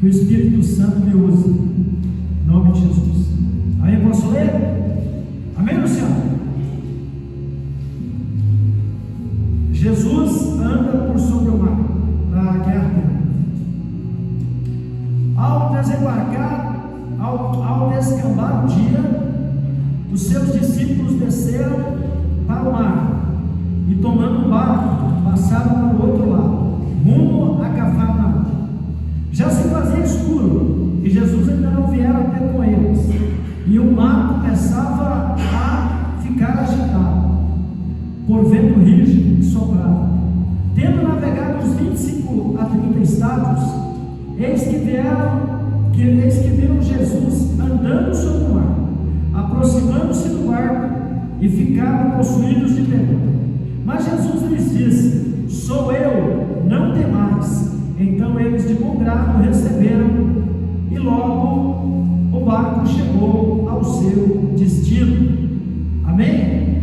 o Espírito Santo me usa, em nome de Jesus. Aí posso ler? Amém, Luciano? Jesus anda por sobre o mar para a guerra. Ao desembarcar, ao descambar o dia, os seus discípulos desceram para o mar e, tomando um barco, passaram para o outro lado, rumo a Cafarnaum. Já se fazia escuro e Jesus ainda não viera ter com eles, e o mar começava a ficar agitado por vento rígido e soprado. Tendo navegado os 25 a 30 estados, eis que viram Jesus andando sobre o mar, aproximando-se do barco, e ficaram possuídos de temor. Mas Jesus lhes disse: sou eu, não temais. Então eles de bom grado receberam, e logo o barco chegou ao seu destino. Amém?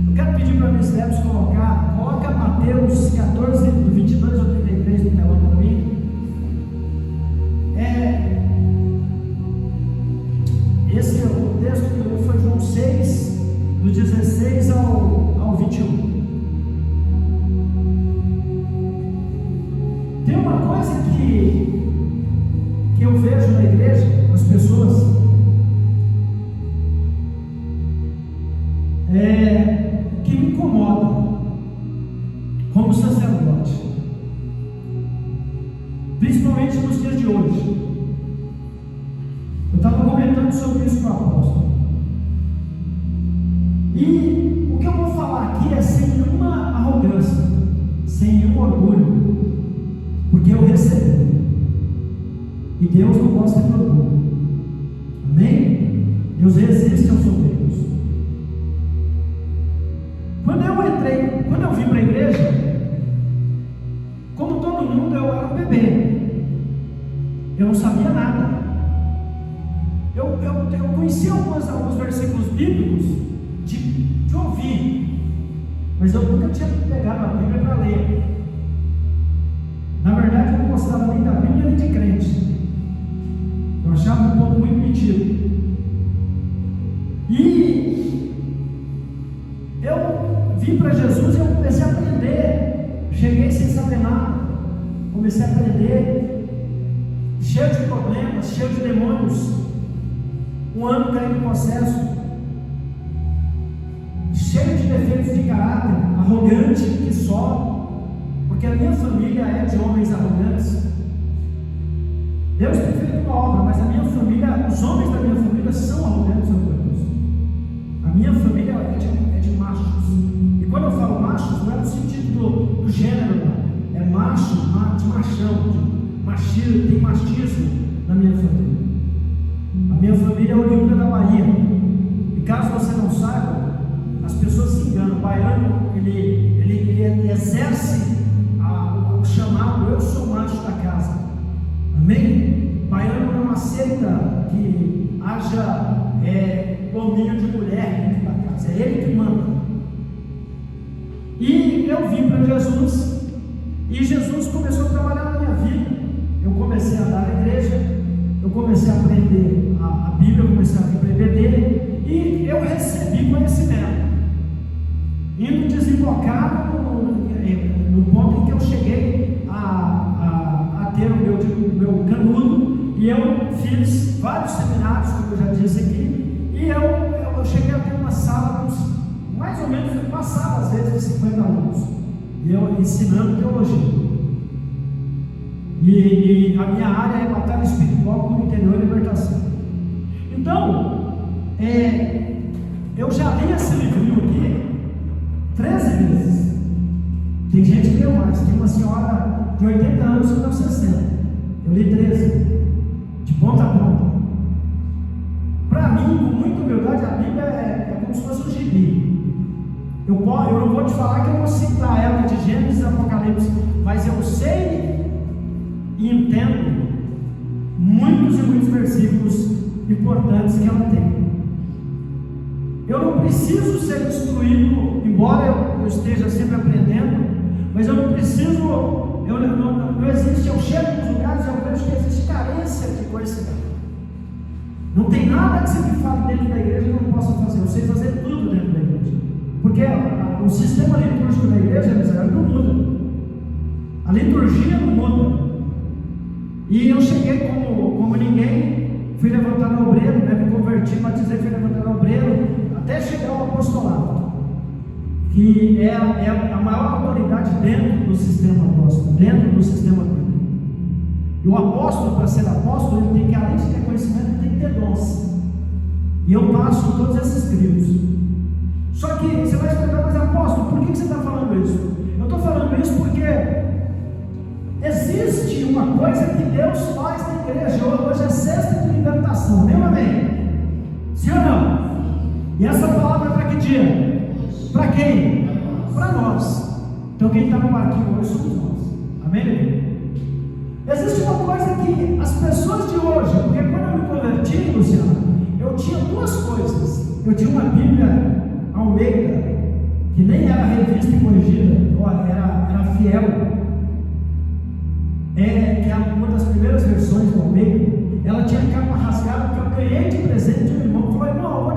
Eu quero pedir para a Miss Debs coloca Mateus 14, do 22 ao 33 no telão para mim. Esse é o texto que eu li, foi João 6, do 16 ao 21. Tem uma coisa que eu vejo na igreja, as pessoas, que me incomoda como sacerdote, principalmente nos dias de hoje. Eu estava comentando sobre isso com o apóstolo, e o que eu vou falar aqui é sem nenhuma arrogância, sem nenhum orgulho, porque eu recebi, e Deus não gosta de orgulho. Amém? Deus resiste aos soberbos. Quando eu vim para a igreja, como todo mundo, eu era um bebê, eu não sabia nada. Eu conhecia alguns versículos bíblicos de ouvir, mas eu nunca tinha pegado a Bíblia para ler. Na verdade, eu não gostava nem da Bíblia nem de crente. Eu achava um pouco muito metido. E eu vim para Jesus e eu comecei a aprender. Cheguei sem saber nada. Comecei a aprender, cheio de problemas, cheio de demônios. Um ano caí no processo, cheio de defeitos de caráter, arrogante que só, porque a minha família é de homens arrogantes. Deus tem feito uma obra, mas a minha família, os homens da minha família são arrogantes e orgulhosos. A minha família é de machos. E quando eu falo machos, não é no sentido do gênero, não. É macho, de machão, de machismo, tem machismo na minha família. A minha família é oriunda da Bahia. E caso você não saiba, as pessoas se enganam. O baiano, ele exerce o chamado eu sou macho da casa. Amém? O baiano não aceita que haja domínio de mulher dentro da casa. É ele que manda. E eu vim para Jesus, e Jesus começou a trabalhar na minha vida. Eu comecei a andar na igreja, eu comecei a aprender a Bíblia, eu comecei a aprender dele, e eu recebi conhecimento, indo desembocar no ponto em que eu cheguei a ter o meu canudo, e eu fiz vários seminários, como eu já disse aqui, e eu cheguei a ter uma sala com mais ou menos, eu passava às vezes de 50 alunos, e eu ensinando teologia. E a minha área é batalha espiritual por interior e libertação. Então, eu já li esse livrinho aqui 13 vezes. Tem gente que leu mais. Tem uma senhora de 80 anos que leu 60. Eu li 13, de ponta a ponta. Para mim, com muita humildade, a Bíblia é como se fosse um gibi. Eu não vou te falar que eu vou citar ela de Gênesis e Apocalipse, mas eu sei e entendo muitos e muitos versículos importantes que ela tem. Eu não preciso ser instruído, embora eu esteja sempre aprendendo, mas eu não preciso, não existe, eu chego nos lugares e eu vejo dentro da igreja que eu não possa fazer. Eu sei fazer tudo dentro da igreja. Porque o sistema litúrgico da igreja, Israel, não muda. A liturgia não muda. E eu cheguei como ninguém, fui levantado ao obreiro, né? Me converti, batizei, fui levantado ao obreiro, até chegar ao apostolado, que é a maior autoridade dentro do sistema apóstolo, dentro do sistema bíblico. E o apóstolo, para ser apóstolo, ele tem que, além de ter conhecimento, ele tem que ter dons. E eu passo todos esses crios. Só que você vai explicar, mas apóstolo, por que você está falando isso? Eu estou falando isso porque existe uma coisa que Deus faz na igreja. Hoje é sexta de libertação, meu amém? Sim ou não? E essa palavra é para que dia? Para quem? Para nós. Então quem está no barquinho hoje somos nós. Amém? Existe uma coisa que as pessoas de hoje, porque quando eu me converti, Luciano, eu tinha duas coisas. Eu tinha uma Bíblia Almeida, que nem era revista e corrigida, era fiel. Que é uma das primeiras versões do Almeida. Ela tinha capa rasgada, que eu ganhei de presente de um irmão. Falei, irmão, eu vou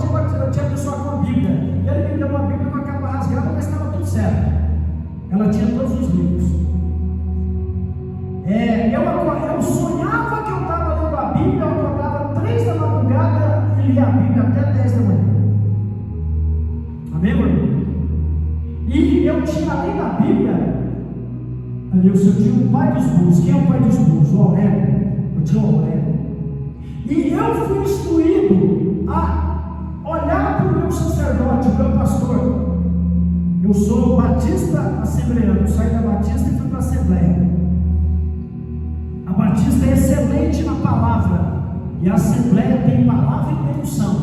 te abençoar com a Bíblia. E ele me deu uma Bíblia com a capa rasgada, mas estava tudo certo. Ela tinha todos os livros. Eu sonhava que eu estava lendo a Bíblia, eu acordava 3 da madrugada e lia a Bíblia até 10 da manhã. Amém, irmão? E eu tinha, além da Bíblia, eu tinha o pai dos burros. Quem é o pai dos burros? O Aurélio. Eu tinha o Aurélio. E eu fui instruído a olhar para o meu sacerdote, o meu pastor. Eu sou batista assembleano, saí da Batista e fui para a Assembleia. A Batista é excelente na palavra, e a Assembleia tem palavra e tem unção.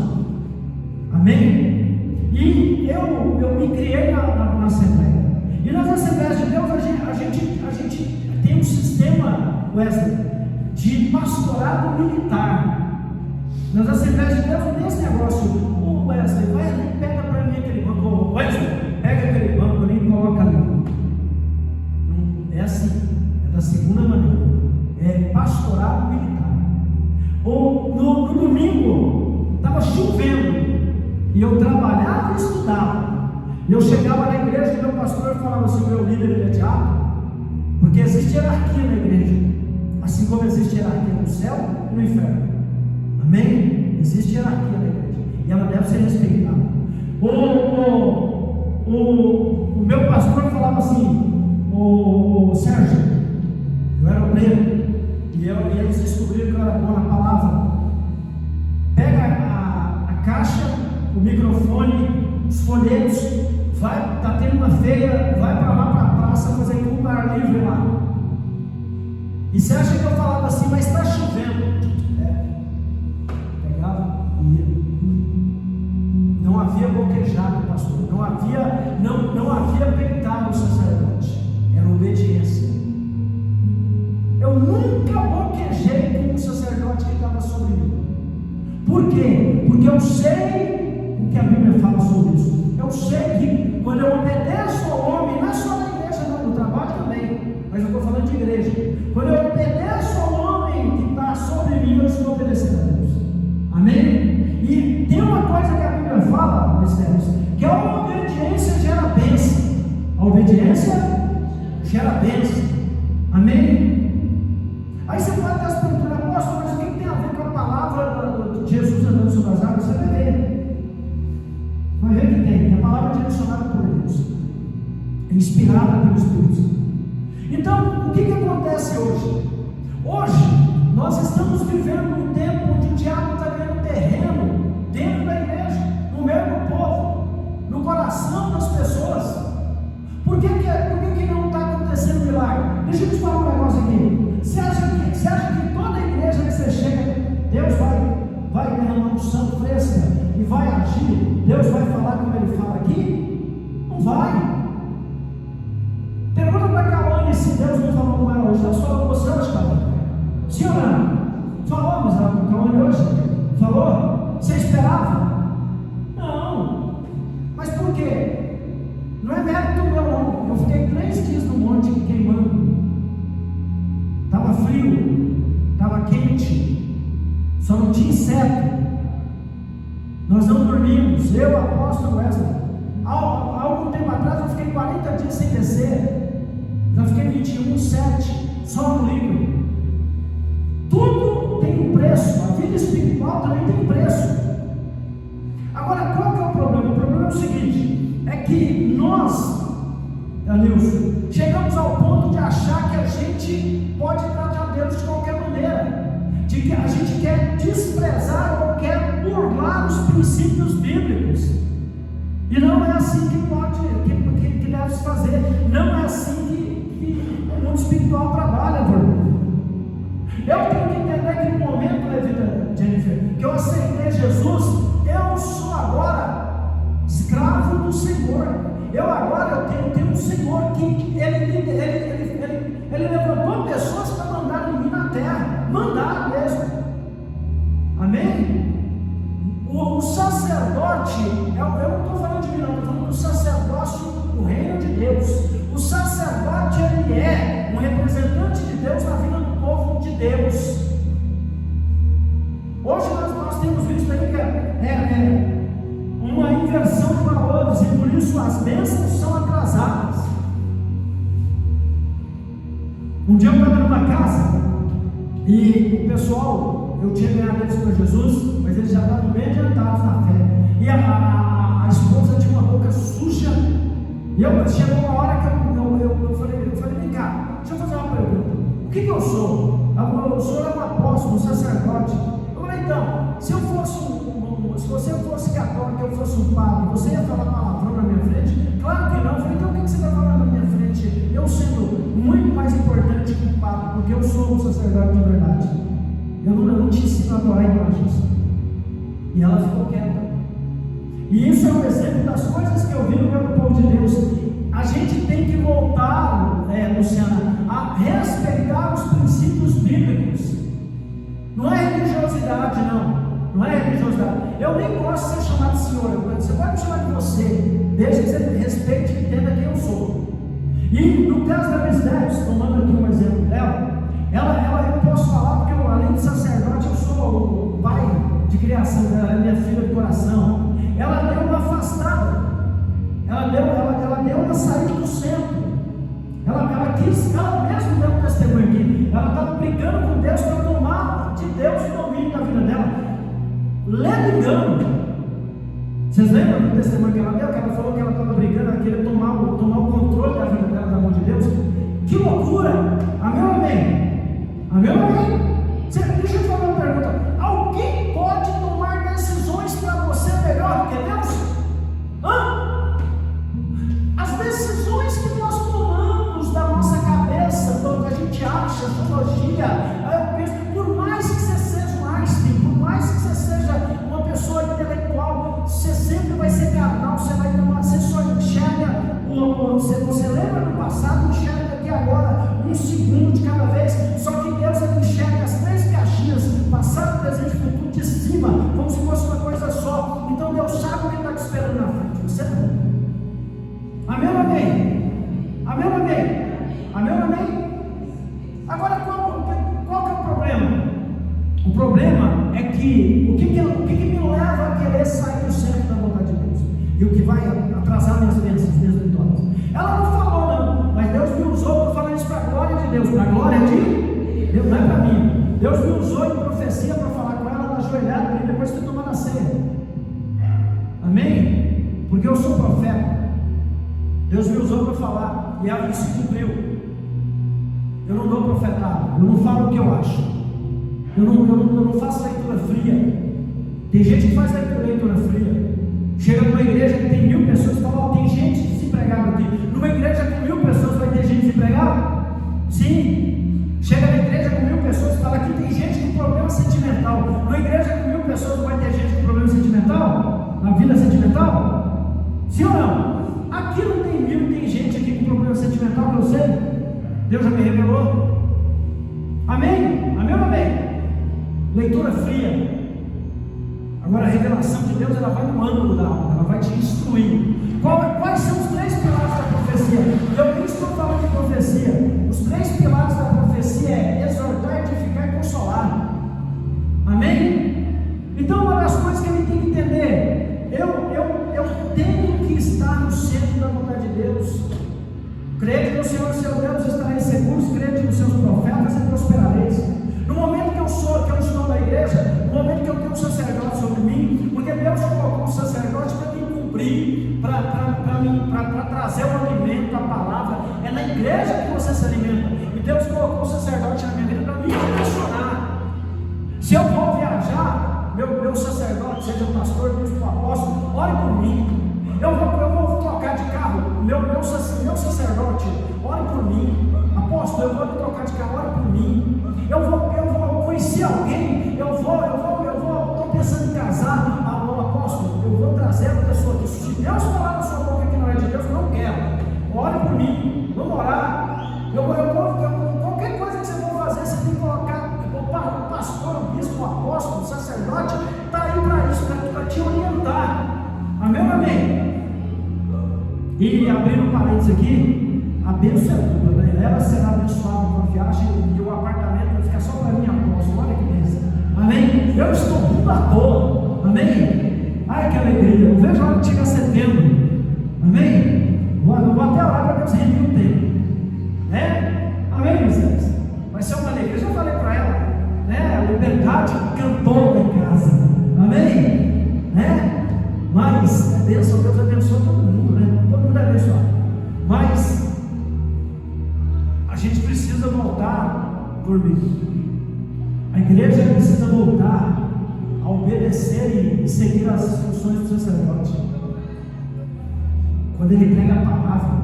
Amém? E eu me criei na Assembleia. E nas Assembleias de Deus a gente tem um sistema, Wesley, de pastorado militar. Nas Assembleias de Deus não tem esse negócio. Wesley, vai ali, pega para mim aquele banco. Wesley, pega aquele banco ali e coloca ali. Não, é assim, é da segunda maneira. É pastorado militar. Ou no domingo estava chovendo e eu trabalhava e estudava. E eu chegava na igreja e meu pastor falava assim, meu líder imediato, porque existe hierarquia na igreja, assim como existe hierarquia no céu e no inferno. Amém? Existe hierarquia na igreja e ela deve ser respeitada. O meu pastor falava assim, o Sérgio, eu era obreiro, e eles descobriram que eu era bom na palavra. Pega a caixa, o microfone, os folhetos, está tendo uma feira, vai para lá para a praça fazer culto ao ar livre lá. E você acha que eu falava assim, mas está chovendo? Pegava e ia. Não havia boquejado, pastor, não havia peitado o sacerdote, era obediência. Eu nunca boquejei com o sacerdote que estava sobre mim. Por quê? Porque eu sei o que a Bíblia fala sobre isso. Eu sei que quando eu obedeço ao homem, não é só na igreja, não, no trabalho também, mas eu estou falando de igreja. Quando eu obedeço ao homem que está sobre mim, eu estou obedecendo a Deus. Amém? E tem uma coisa que a Bíblia fala, meus irmãos, que a obediência gera bênção. A obediência gera bênção. Amém? Aí você pode estar se perguntando, apóstolo, mas o que tem a ver com a palavra de Jesus andando sobre as águas? Você vai ver. Vai ver que tem. A palavra é direcionada por Deus, é inspirada pelo Espírito Santo. Então, o que acontece hoje? Hoje, nós estamos vivendo num tempo onde o diabo está ganhando terreno dentro da igreja, no meio do povo, no coração das pessoas. Por que não está acontecendo milagre? Deixa eu te falar um negócio aqui. Você acha que toda igreja que você chega, Deus vai derramar unção fresca e vai agir? Deus vai falar como Ele fala aqui? Não vai. Pergunta para a Caone se Deus não falou com ela hoje. Deus falou com você hoje, Caone? Sim ou não? Falou, mas ela com a Caone hoje? Falou? Você esperava? Não. Mas por quê? Não é mérito meu, não. Eu fiquei 3 dias no monte queimando. Estava frio, estava quente, só não tinha inseto. Nós não dormimos. Eu, apóstolo Wesley, há algum tempo atrás eu fiquei 40 dias sem descer. Já fiquei 21, 7, só no livro. Tudo tem um preço. A vida espiritual também tem preço. Agora, qual que é o problema? O problema é o seguinte: é que nós, Nilson, chegamos ao ponto de achar que a gente pode tratar Deus de qualquer maneira, de que a gente quer desprezar ou quer burlar os princípios bíblicos, e não é assim que deve se fazer, não é assim que o mundo espiritual trabalha, Bruno. Eu tenho que entender que no momento da vida, Jennifer, que eu aceitei Jesus, eu sou agora escravo do Senhor. Eu agora tenho um Senhor que Ele levantou pessoas para mandar em mim na terra, mandar mesmo. Amém? O sacerdote, eu não estou falando de mim, não, estou falando do sacerdócio do reino de Deus. O sacerdote, ele é um representante de Deus na vida do povo de Deus. Hoje nós temos visto aí que é uma inversão de valores, e por isso as bênçãos são atrasadas. Um dia eu estava numa casa e o pessoal, eu tinha ganhado eles para Jesus, mas eles já estavam bem adiantados na fé, e a esposa tinha uma boca suja, e chegou uma hora que eu falei, vem cá, deixa eu fazer uma pergunta: o que eu sou? O senhor é um apóstolo, um sacerdote. Eu falei, então, se você fosse católico, eu fosse um padre, você ia falar palavrão na minha frente? Claro que não. Eu falei, então o que você está falando na minha frente? Eu sendo muito mais importante que o padre, porque eu sou um sacerdote de verdade. Eu não te ensino a adorar imagens. E ela ficou quieta. E isso é um exemplo das coisas que eu vi no meu povo de Deus. A gente tem que voltar, Luciana, a respeitar os princípios bíblicos. Não é religiosidade, não. Não é religiosidade. Eu nem gosto de ser chamado de senhor. Você pode me chamar de você, desde que você respeite e entenda quem eu sou. E no caso da Miss Debs, tomando aqui um exemplo dela, eu posso falar porque eu, além de sacerdote, eu sou o pai de criação dela, minha filha do coração. Ela deu uma afastada, ela deu uma saída do centro. Ela mesmo deu um testemunho aqui. Ela estava brigando com Deus para tomar de Deus o domínio da vida dela. Lendo engano. Vocês lembram do testemunho que ela deu? Que ela falou que ela estava brigando, ela queria tomar o controle da vida dela da mão de Deus. Que loucura! Amém ou amém? Amém ou amém? Deixa eu fazer uma pergunta: alguém pode tomar decisões para você melhor do que Deus? As decisões que nós tomamos da nossa cabeça, do que a gente acha, teologia, por mais que você seja um Einstein, por mais que você seja uma pessoa intelectual, você sempre vai ser carnal, você só enxerga, você lembra do passado, enxerga aqui agora, um segundo de cada vez. Só que Deus, ele enxerga as três caixinhas, passado, presente e futuro, de cima, como se fosse uma coisa só. Então Deus sabe o que está te esperando na frente, você não. Amém ou amém? Amém ou amém? Amém ou amém? Agora, qual que é o problema? O problema é que o que me leva a querer sair do centro da vontade de Deus? E o que vai atrasar minhas bênçãos, minhas vitórias? Ela não falou, não, mas Deus me usou para falar isso para a glória de Deus. Para a glória de Deus, não é para mim. Deus me usou em profecia para falar com ela na joelhada e depois que tomar a ceia. Amém? Porque eu sou profeta. Deus me usou para falar, e ela se cumpriu. Eu não dou profetado, eu não falo o que eu acho, eu não faço leitura fria. Tem gente que faz leitura fria. Chega numa igreja que tem 1000 pessoas e fala: tem gente desempregada aqui. Numa igreja com 1000 pessoas vai ter gente desempregada? Sim. Chega na igreja com 1000 pessoas e fala: aqui tem gente com problema sentimental. Numa igreja com 1000 pessoas vai ter gente com problema sentimental? Na vida sentimental? Sim ou não? Aqui não tem 1000, tem gente aqui com problema sentimental que eu sei. Deus já me revelou. Amém? Amém ou amém? Leitura fria. Agora a revelação de Deus, ela vai no ângulo da alma, ela vai te instruir. Quais são os 3 pilares da profecia? Eu nem estou falando de profecia. Os 3 pilares da profecia é exortar, edificar e consolar. Amém? Então uma das coisas que ele tem que entender no Senhor seu Deus estareis seguros, crede nos seus profetas e prosperareis. No momento que eu estou na igreja, no momento que eu tenho um sacerdote sobre mim, porque Deus colocou um sacerdote para me cumprir, para trazer o alimento, a palavra. É na igreja que você se alimenta. E Deus colocou um sacerdote na minha vida para me direcionar. Se eu vou viajar, meu sacerdote, seja o pastor, bispo, o apóstolo, ore por mim. Eu vou trocar de carro, meu sacerdote, ore por mim. Apóstolo, eu vou trocar de carro, ore por mim. Eu vou conhecer alguém, estou pensando em casar. Apóstolo, eu vou trazer a pessoa aqui. Se Deus falar na sua boca que não é de Deus, eu não quero. Ore por mim, vamos orar. Qualquer coisa que você for fazer, você tem que colocar o pastor, o bispo, o apóstolo, o sacerdote, está aí para isso, para te orientar. Amém ou amém? E abrindo parênteses aqui, a bênção é dupla, né? Ela será abençoada com a viagem e o apartamento vai ficar só para mim, apóstolo. Olha que bênção. Amém? Eu estou muito à toa. Amém? Ai, que alegria. Eu vejo a hora que chega setembro. Amém? Eu vou até orar para Deus remir o tempo. Né? Amém, meus irmãos? Vai ser uma alegria. Eu já falei para ela, né? A liberdade cantou em casa. Amém? Né? Mas é bênção, Deus abençoa todo mundo, né? Todo mundo é abençoado. Mas a gente precisa voltar por mim. A igreja precisa voltar a obedecer e seguir as instruções do sacerdote. Quando ele prega a palavra,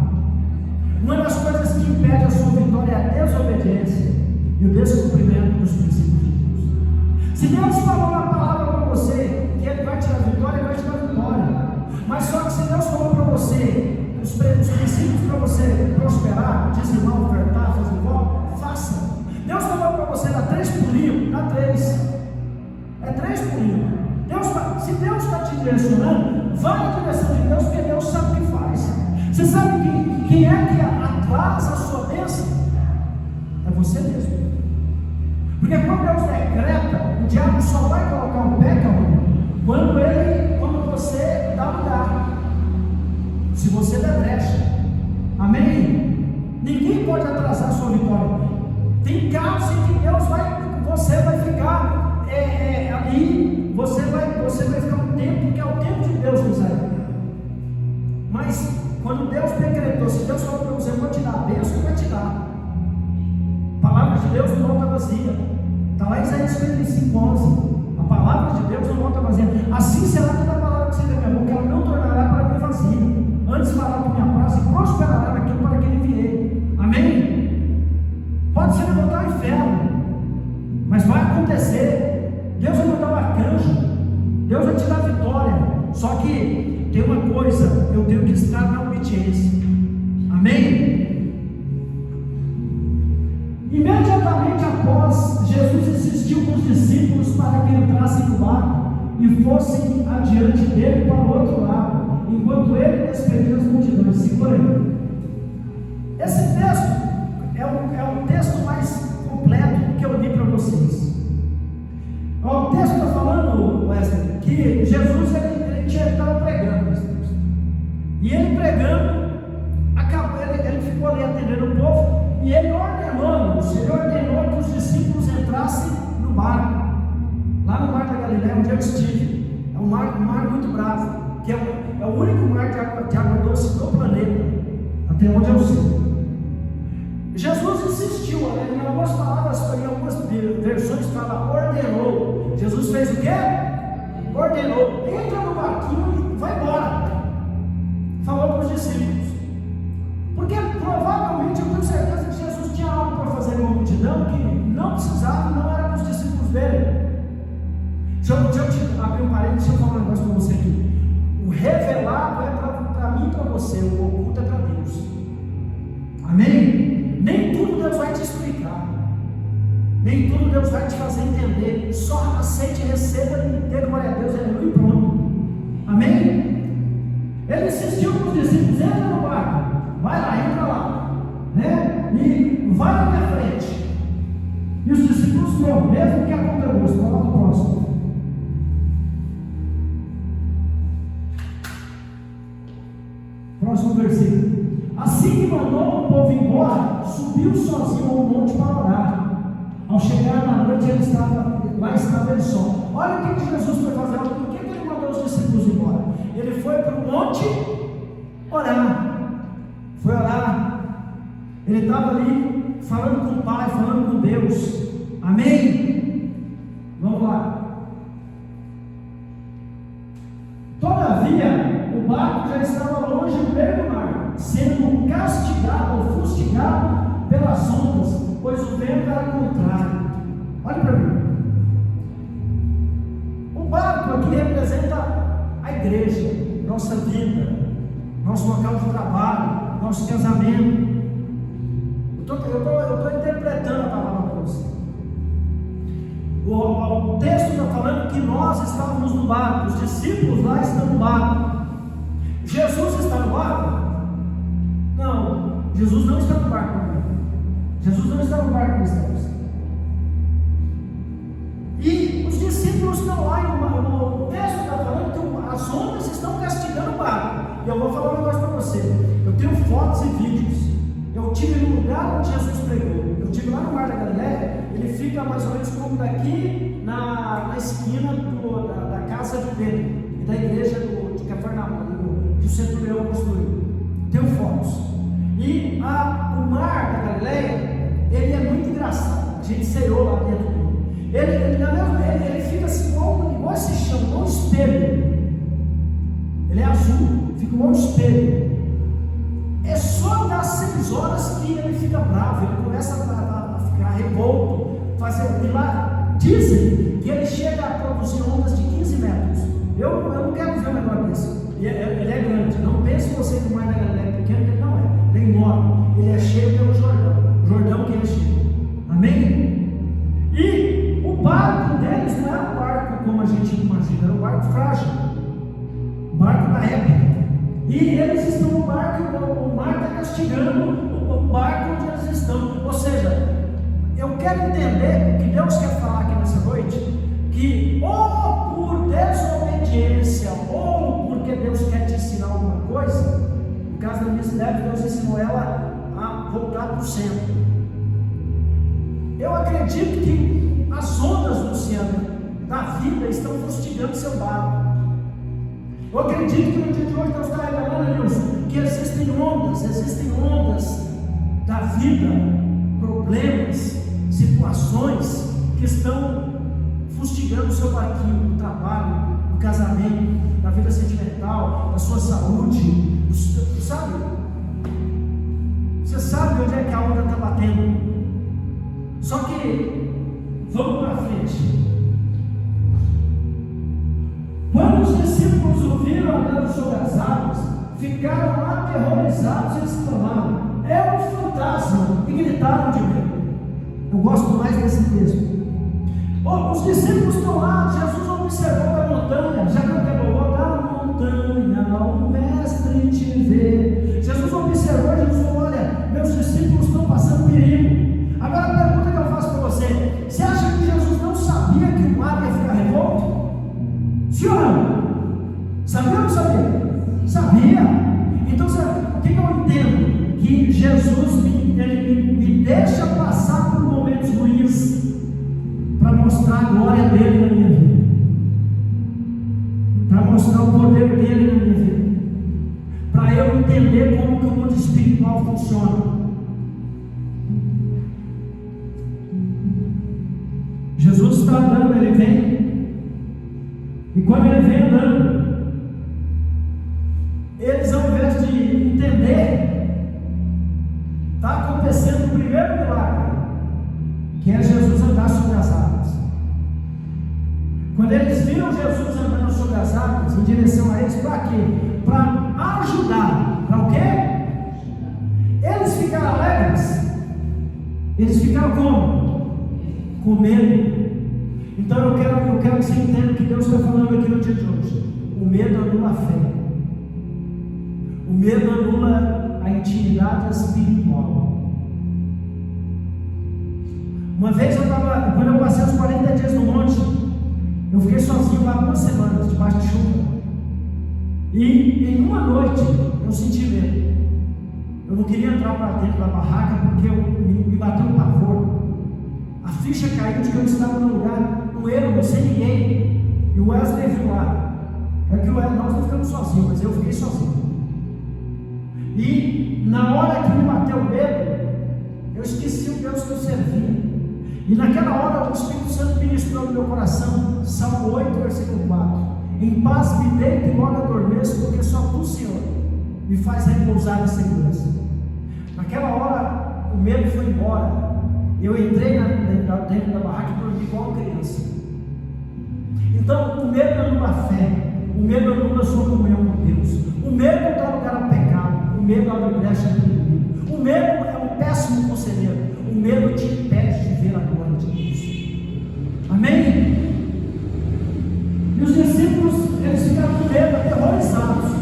uma das coisas que impede a sua vitória é a desobediência e o descumprimento dos princípios de Deus. Se Deus falou na palavra para você que Ele vai te dar vitória, Ele vai te dar vitória. Mas só que se Deus falou para você os princípios para você prosperar, dizimar, ofertar, fazer igual, faça. Deus falou para você dar 3 pulinhos, dá 3. É 3 pulinhos. Se Deus está te direcionando, vai na direção de Deus, porque Deus sabe o que faz. Você sabe quem é que atrasa a sua bênção? É você mesmo. Porque quando Deus decreta, o diabo só vai colocar um pé, quando você dá lugar. Se você der brecha. Amém? Ninguém pode atrasar a sua vitória. Tem casos em que você vai ficar ali, você vai ficar um tempo que é o tempo de Deus, Israel. Mas quando Deus decretou, se Deus falou para você, eu vou te dar a bênção, Ele vai te dar. A palavra de Deus não volta vazia. Está lá em Isaías 55:11. A palavra de Deus não volta vazia. Assim será toda a palavra que sai da minha boca, ela não tornará para mim vazia. Antes fará por minha praça e prosperará naquilo para que ele vier. Amém? Pode ser levantar o inferno, mas vai acontecer. Deus vai mandar um arcanjo, Deus vai te dar vitória. Só que tem uma coisa, eu tenho que estar na obediência. Amém? Imediatamente após, Jesus insistiu com os discípulos para que entrassem no barco e fossem adiante dele para o outro lado, enquanto ele despedia as multidões. Segura aí. Esse texto é o texto mais completo que eu li para vocês. O texto está falando, Wesley, que Jesus ele estava pregando nesse texto. E ele pregando, ele ficou ali atendendo o povo, e ele ordenou, o Senhor ordenou que os discípulos entrassem no barco, lá no mar da Galileia, onde eu estive. É um mar muito bravo, que é o único mar de água doce do planeta, até onde eu sei. Jesus insistiu, em algumas palavras, em algumas versões fala ordenou. Jesus fez o quê? Ordenou, entra no barquinho e vai embora. Falou para os discípulos. Porque provavelmente eu tenho certeza que Jesus tinha algo para fazer com a multidão que não precisava, não era para os discípulos verem. Deixa eu te abrir um parênteses, deixa eu falar um negócio para você aqui. O revelado é para mim e para você, o oculto é para Deus. Amém? Nem tudo Deus vai te explicar, nem tudo Deus vai te fazer entender. Só aceite, receba e dê glória a Deus, aleluia e pronto. Amém? Ele insistiu com os discípulos: entra no barco, vai lá, entra lá, né? E vai na minha frente. E os discípulos foram, mesmo que a contragosto. Vamos lá no próximo. Próximo versículo. Assim que mandou o povo embora, corre, subiu sozinho ao monte para orar. Ao chegar na noite, lá estava ele só. Olha o que Jesus foi fazer. Por que ele mandou os discípulos embora? Ele foi para o monte orar. Foi orar. Ele estava ali falando com o Pai, falando com Deus. Amém? Vamos lá. Todavia, o barco já estava longe no meio do mar, sendo castigado ou fustigado pelas ondas, pois o vento era contrário. Olha para mim. O barco aqui representa a igreja, nossa vida, nosso local de trabalho, nosso casamento. Eu estou interpretando a palavra para você. O texto está falando que nós estávamos no barco, os discípulos lá estão no barco. Jesus está no barco? Não, Jesus não está no barco. Jesus não está no barco cristãos. E os discípulos estão lá, o texto está falando que as ondas estão castigando o barco. E eu vou falar um negócio para você. Eu tenho fotos e vídeos. Eu estive no lugar onde Jesus pregou. Eu estive lá no Mar da Galileia. Ele fica mais ou menos como daqui na esquina da casa de Pedro e da igreja de Cafarnaum, que o centurião construiu. Tenho fotos. E o Mar da Galileia, ele é muito engraçado. A gente ceou lá dentro dele. Ele fica assim, igual esse chão, igual um espelho. Ele é azul, fica igual um espelho. É só das 6 horas que ele fica bravo, ele começa a ficar revolto, fazer lá. Dizem que ele chega a produzir ondas de 15 metros. Eu não quero ver um negócio desse. Ele é grande. Não pense você que o Mar da Galileia é pequeno, ele não é. Ele é enorme. Ele é cheio pelo Jordão. O Jordão que ele chega. Amém? E o barco deles não era um barco como a gente imagina, era um barco frágil. Um barco da época. E eles estão no barco, o mar está castigando o barco onde eles estão. Ou seja, eu quero entender o que Deus quer falar aqui nessa noite, que ou por desobediência, ou porque Deus quer te ensinar alguma coisa, no caso da Miss Deb, Deus ensinou ela a voltar para o centro. Eu acredito que as ondas, Luciano, da vida estão fustigando seu barco. Eu acredito que no dia de hoje Deus está revelando, Deus, que existem ondas da vida, problemas, situações que estão fustigando o seu barquinho, no trabalho, no casamento, na vida sentimental, na sua saúde, sabe? Você sabe onde é que a onda está batendo. Só que, vamos para frente. Quando os discípulos ouviram andando sobre as águas, ficaram aterrorizados e exclamaram: é um fantasma! E gritaram de medo. Eu gosto mais desse texto. Os discípulos estão lá, Jesus observou a montanha, já cantou da montanha, o mestre te vê. Jesus observou, Jesus falou: olha, meus discípulos estão passando perigo. Agora a pergunta que eu faço para você: você acha que Jesus não sabia que o mar ia ficar revolto? Sim ou não? Sabia ou não sabia? Sabia. Então, o que eu entendo? Que Jesus me deixa passar por momentos ruins para mostrar a glória dele na minha vida, para mostrar o poder dele na minha vida, para eu entender como que o mundo espiritual funciona. Jesus está andando, ele vem. E quando ele vem andando, eles, ao invés de entender, está acontecendo o primeiro milagre, que é Jesus andar sobre as águas. Quando eles viram Jesus andando sobre as águas, em direção a eles, para quê? Para ajudar. Para o quê? Eles ficaram alegres. Eles ficaram como? Com medo. Então eu quero que você entenda o que Deus está falando aqui no dia de hoje. O medo anula a fé. O medo anula a intimidade espiritual. Uma vez quando eu passei os 40 dias no monte, eu fiquei sozinho lá 2 semanas, debaixo de chuva. E em uma noite eu senti medo. Eu não queria entrar para dentro da barraca porque me bateu um pavor. A ficha caiu de que eu estava no lugar, no erro, sem ninguém. E o Wesley viu lá. É que nós não ficamos sozinhos, mas eu fiquei sozinho. E na hora que me bateu o medo, eu esqueci o Deus que eu servia. E naquela hora o Espírito Santo ministrou no meu coração, Salmo 8, versículo 4: em paz me deito e logo adormeço, porque só tu, Senhor, me faz repousar em segurança. Naquela hora o medo foi embora. Eu entrei dentro da barraca e dormi igual uma criança. Então o medo anula a fé, o medo anula a sua comunhão com Deus, o medo dá lugar ao pecado, o medo abre brecha para o inimigo, o medo é um péssimo conselheiro, o medo te impede de ver a glória de Deus. Amém? E os discípulos, eles ficaram com medo, aterrorizados,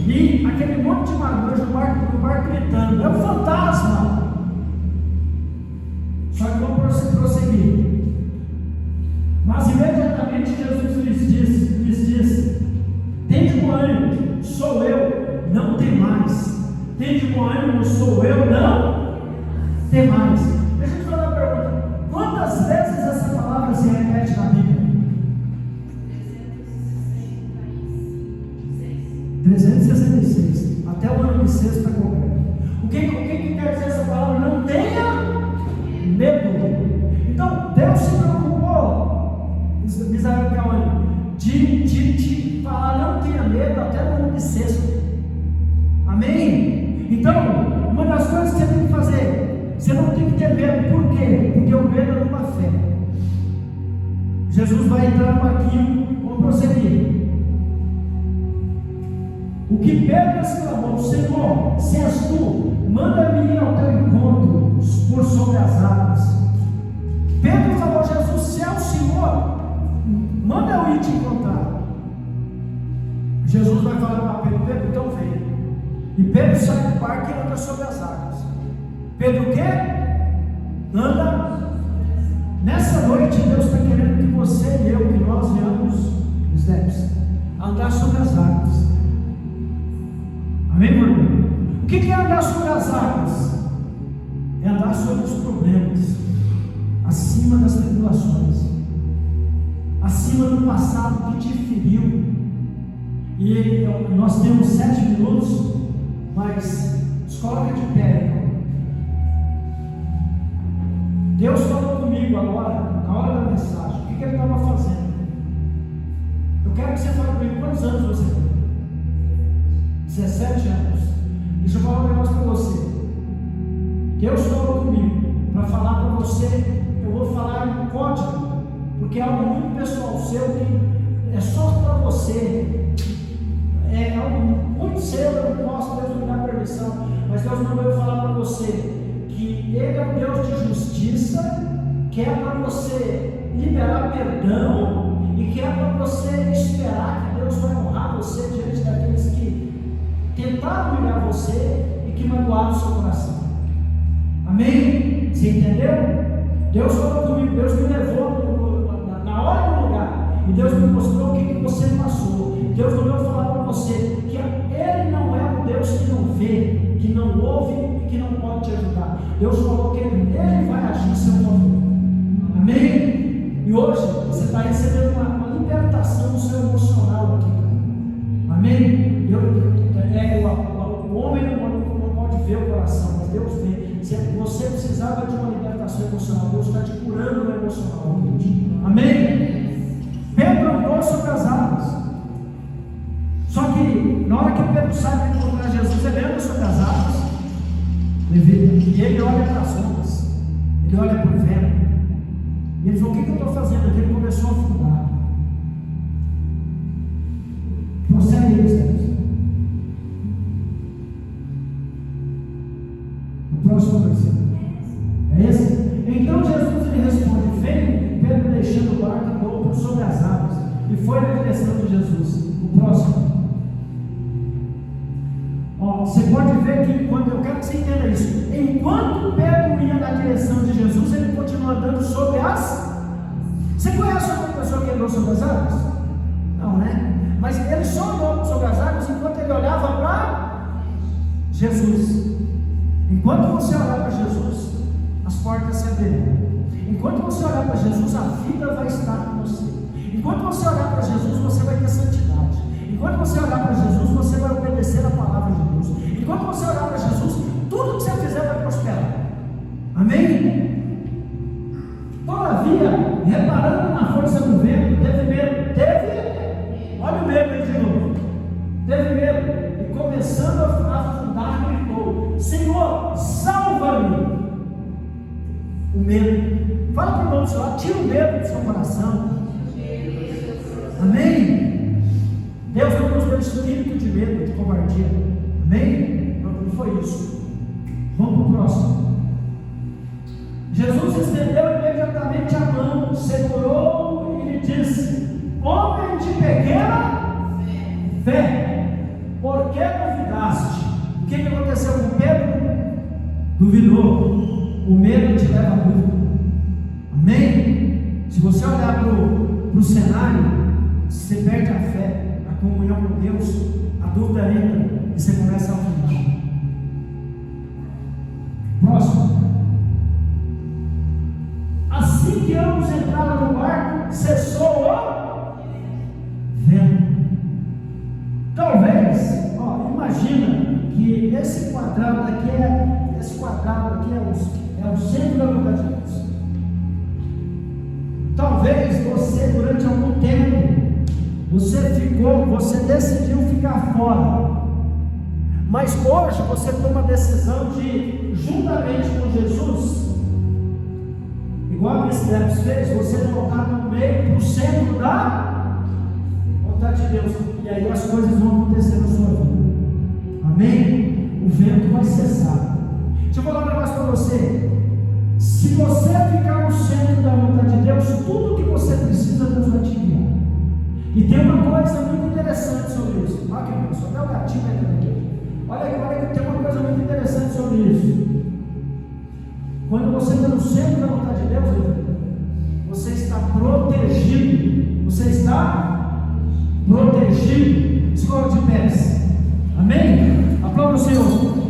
e aquele monte de marmanjos no barco gritando: é um fantasma! Só que vamos prosseguir. Mas imediatamente Jesus lhes disse: tende bom ânimo, sou eu, não temais. Tende bom ânimo, sou eu, não temais. Deixa eu te fazer uma pergunta: quantas vezes essa palavra se repete na Bíblia? 366. Até o ano bissexto está coberto. O que quer dizer essa palavra? Não tenha medo. Então Deus se preocupou, Misael Cauane, de falar: não tenha medo até no ano bissexto. Amém? Então, uma das coisas que você tem que fazer, você não tem que ter medo. Por quê? Porque o medo é uma fé. Jesus vai entrar no barquinho. Vamos prosseguir. O que Pedro exclamou: Senhor, se és tu, manda-me ir ao teu encontro por sobre as águas. Pedro falou: Jesus, se é o Senhor, manda eu ir te encontrar. Jesus vai falar para Pedro: Pedro, então vem. E Pedro sai do barco e anda sobre as águas. Pedro o quê? Anda. Nessa noite Deus está querendo que você e eu, que nós venhamos, andar sobre as águas. Amém, meu irmão? O que é andar sobre as águas? É andar sobre os problemas, acima das tribulações, acima do passado que te feriu. E nós temos 7 minutos, mas se coloca de pé. Deus falou comigo agora, na hora da mensagem, o que ele estava fazendo. Eu quero que você fale comigo: quantos anos você tem? 17 anos. Deixa eu falar um negócio para você. Deus falou comigo para falar para você. Eu vou falar em código, porque é algo muito pessoal seu, que é só para você. É algo muito seu, eu não posso, Deus me dá permissão, mas Deus mandou eu falar para você que Ele é um Deus de justiça, que é para você liberar perdão e que é para você esperar que Deus vai honrar você diante daqueles que tentaram humilhar você e que magoaram o seu coração. Amém? Você entendeu? Deus falou comigo, Deus me levou na hora do lugar, e Deus me mostrou o que você passou. Deus mandou falar para você que Ele não é um Deus que não vê, que não ouve e que não pode te ajudar. Deus falou que Ele vai agir em seu favor. Amém? E hoje você está recebendo uma libertação no seu emocional aqui. Amém? O homem não pode ver o coração, mas Deus vê. Você precisava de uma libertação emocional, Deus está te curando no emocional. Amém? Pedro andou sobre as águas. Só que na hora que Pedro sai para encontrar Jesus, ele anda sobre as águas, e ele olha para as ondas, ele olha para o vento, e ele falou: o que eu estou fazendo aqui? Ele começou a afundar. Prossegue isso, Deus. O próximo versículo é esse? Então Jesus lhe responde: vem. Pedro, deixando o barco, andou por sobre as águas e foi na direção de Jesus. O próximo. Você pode ver que eu quero que você entenda isso. Enquanto Pedro ia na direção de Jesus, ele continua andando sobre as. Você conhece uma pessoa que andou sobre as águas? Não, né? Mas ele só andou sobre as águas enquanto ele olhava para Jesus. Enquanto você olhar para Jesus, as portas se abrirão. Enquanto você olhar para Jesus, a vida vai estar com você. Enquanto você olhar para Jesus, você vai ter santidade. Enquanto você olhar para Jesus, você vai obedecer a palavra de Deus. Enquanto você olhar para Jesus, tudo que você fizer vai prosperar. Amém? Todavia, reparando na força do vento, teve medo. Olha o medo aí de novo. Teve medo. E começando a afundar, gritou: Senhor, salva-me. O medo. Fala para o irmão do seu lado, tira o medo do seu coração. Amém? Deus não nos deu espírito de medo, de covardia. Amém? Não foi isso. Vamos para o próximo. Jesus estendeu imediatamente a mão, segurou e lhe disse: homem de pequena fé, por que duvidaste? O que aconteceu com Pedro? Duvidou. O medo te leva a dúvida. Amém? Se você olhar para o cenário, você perde a fé, a comunhão com Deus, a dúvida entra e você começa a afundar. Próximo. Assim que ambos entraram no barco, cessou o vento. Talvez, imagina que esse quadrado aqui é o centro da vontade de Deus. Talvez você, durante algum tempo, você decidiu ficar fora. Mas hoje você toma a decisão de, juntamente com Jesus, igual a Esteves fez, você colocar no meio, no centro da vontade de Deus. E aí as coisas vão acontecer na sua vida. Amém? O vento vai cessar. Deixa eu falar um negócio para você. Se você ficar no centro da vontade de Deus, tudo que você precisa, Deus vai te enviar. E tem uma coisa muito interessante sobre isso. Olha aqui, só até o gatinho vai aqui. Olha que tem uma coisa muito interessante sobre isso. Quando você está no centro da vontade de Deus, você está protegido. Você está protegido. Se coloque de pés. Amém? Aplauda o Senhor.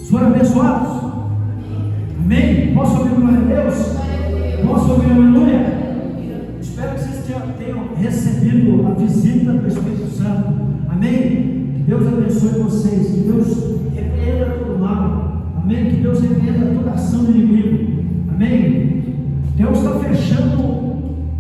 Foram abençoados? Amém? Posso ouvir glória a Deus? Posso ouvir aleluia? Espero que vocês tenham recebido a visita do Espírito Santo. Amém? Que Deus abençoe vocês. Que Deus repreenda todo mal. Amém? Que Deus repreenda toda ação do inimigo. Amém? Deus está fechando